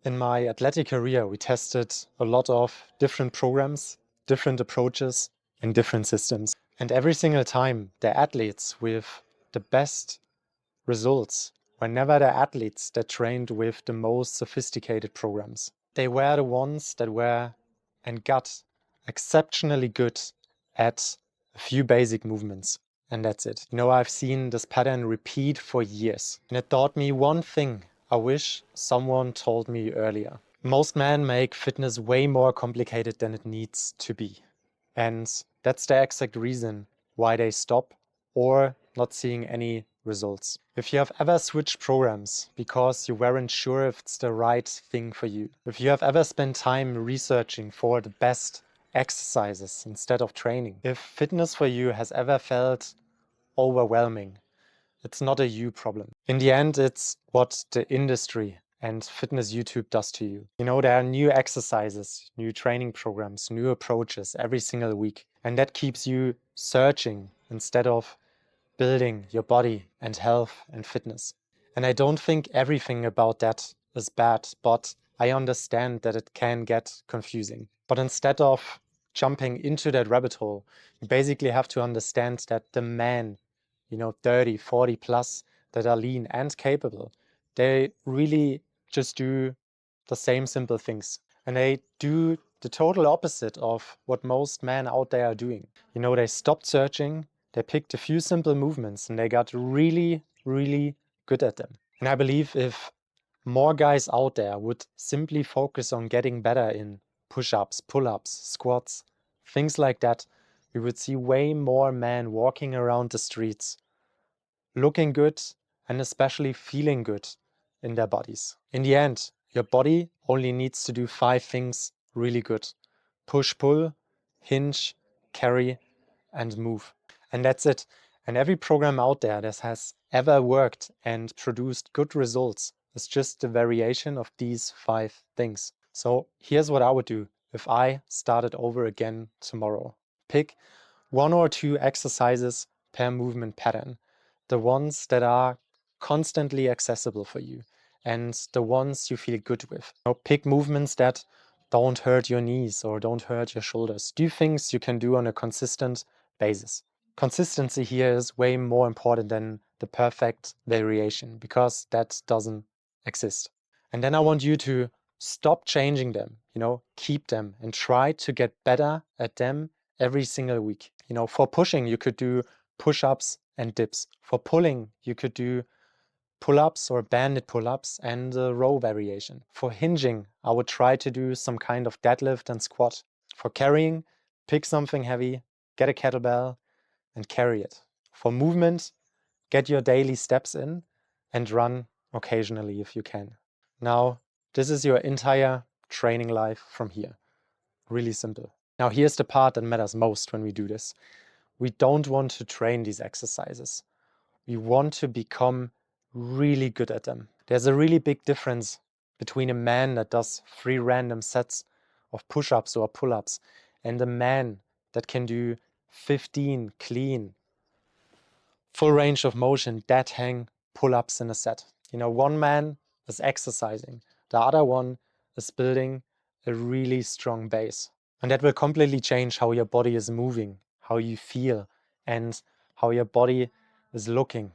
In my athletic career, we tested a lot of different programs, different approaches, and different systems. And every single time, the athletes with the best results were never the athletes that trained with the most sophisticated programs. They were the ones that were and got exceptionally good at a few basic movements. And that's it. I've seen this pattern repeat for years. And it taught me one thing I wish someone told me earlier. Most men make fitness way more complicated than it needs to be. And that's the exact reason why they stop or not seeing any results. If you have ever switched programs because you weren't sure if it's the right thing for you, if you have ever spent time researching for the best exercises instead of training, if fitness for you has ever felt overwhelming, it's not a you problem. In the end, it's what the industry and fitness YouTube does to you. There are new exercises, new training programs, new approaches every single week. And that keeps you searching instead of building your body and health and fitness. And I don't think everything about that is bad, but I understand that it can get confusing. But instead of jumping into that rabbit hole, you basically have to understand that the men, 30, 40 plus, that are lean and capable, they really just do the same simple things. And they do the total opposite of what most men out there are doing. They stopped searching, they picked a few simple movements, and they got really, really good at them. And I believe if more guys out there would simply focus on getting better in push-ups, pull-ups, squats, things like that, we would see way more men walking around the streets, looking good and especially feeling good in their bodies. In the end, your body only needs to do 5 things really good: push, pull, hinge, carry, and move. And that's it. And every program out there that has ever worked and produced good results is just a variation of these 5 things. So here's what I would do if I started over again tomorrow. Pick 1 or 2 exercises per movement pattern, the ones that are constantly accessible for you and the ones you feel good with. Pick movements that don't hurt your knees or don't hurt your shoulders. Do things you can do on a consistent basis. Consistency here is way more important than the perfect variation, because that doesn't exist. And then I want you to stop changing them, keep them and try to get better at them every single week. For pushing, you could do push-ups and dips. For pulling, you could do pull-ups or banded pull-ups and a row variation. For hinging, I would try to do some kind of deadlift and squat. For carrying, pick something heavy, get a kettlebell and carry it. For movement, get your daily steps in and run occasionally if you can. Now, this is your entire training life from here. Really simple. Now, here's the part that matters most when we do this. We don't want to train these exercises. We want to become really good at them. There's a really big difference between a man that does 3 random sets of push-ups or pull-ups and a man that can do 15 clean, full range of motion, dead hang pull-ups in a set. One man is exercising, the other one is building a really strong base. And that will completely change how your body is moving, how you feel, and how your body is looking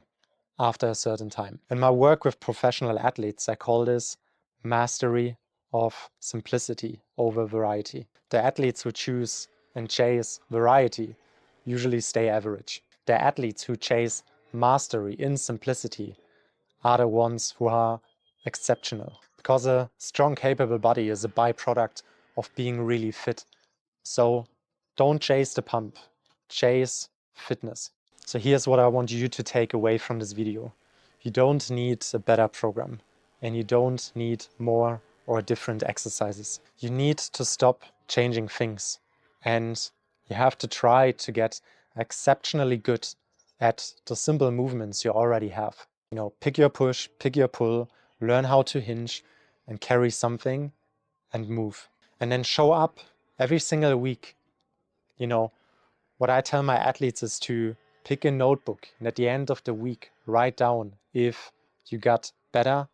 after a certain time. In my work with professional athletes, I call this mastery of simplicity over variety. The athletes who choose and chase variety usually stay average. The athletes who chase mastery in simplicity are the ones who are exceptional, because a strong, capable body is a byproduct of being really fit. So don't chase the pump, chase fitness. So here's what I want you to take away from this video. You don't need a better program, and you don't need more or different exercises. You need to stop changing things, and you have to try to get exceptionally good at the simple movements you already have. Pick your push, pick your pull, learn how to hinge and carry something and move. And then show up every single week. What I tell my athletes is to pick a notebook and at the end of the week, write down if you got better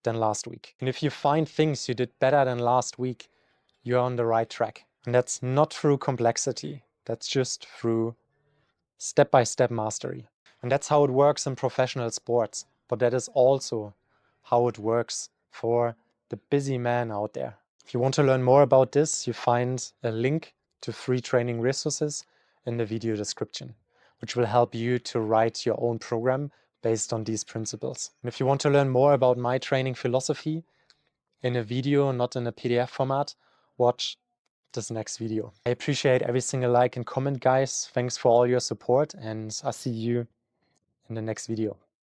than last week. And if you find things you did better than last week, you're on the right track. And that's not through complexity. That's just through step-by-step mastery. And that's how it works in professional sports. But that is also how it works for the busy man out there. If you want to learn more about this, you find a link to free training resources in the video description, which will help you to write your own program based on these principles. And if you want to learn more about my training philosophy in a video, not in a PDF format, watch this next video. I appreciate every single like and comment, guys. Thanks for all your support, and I'll see you in the next video.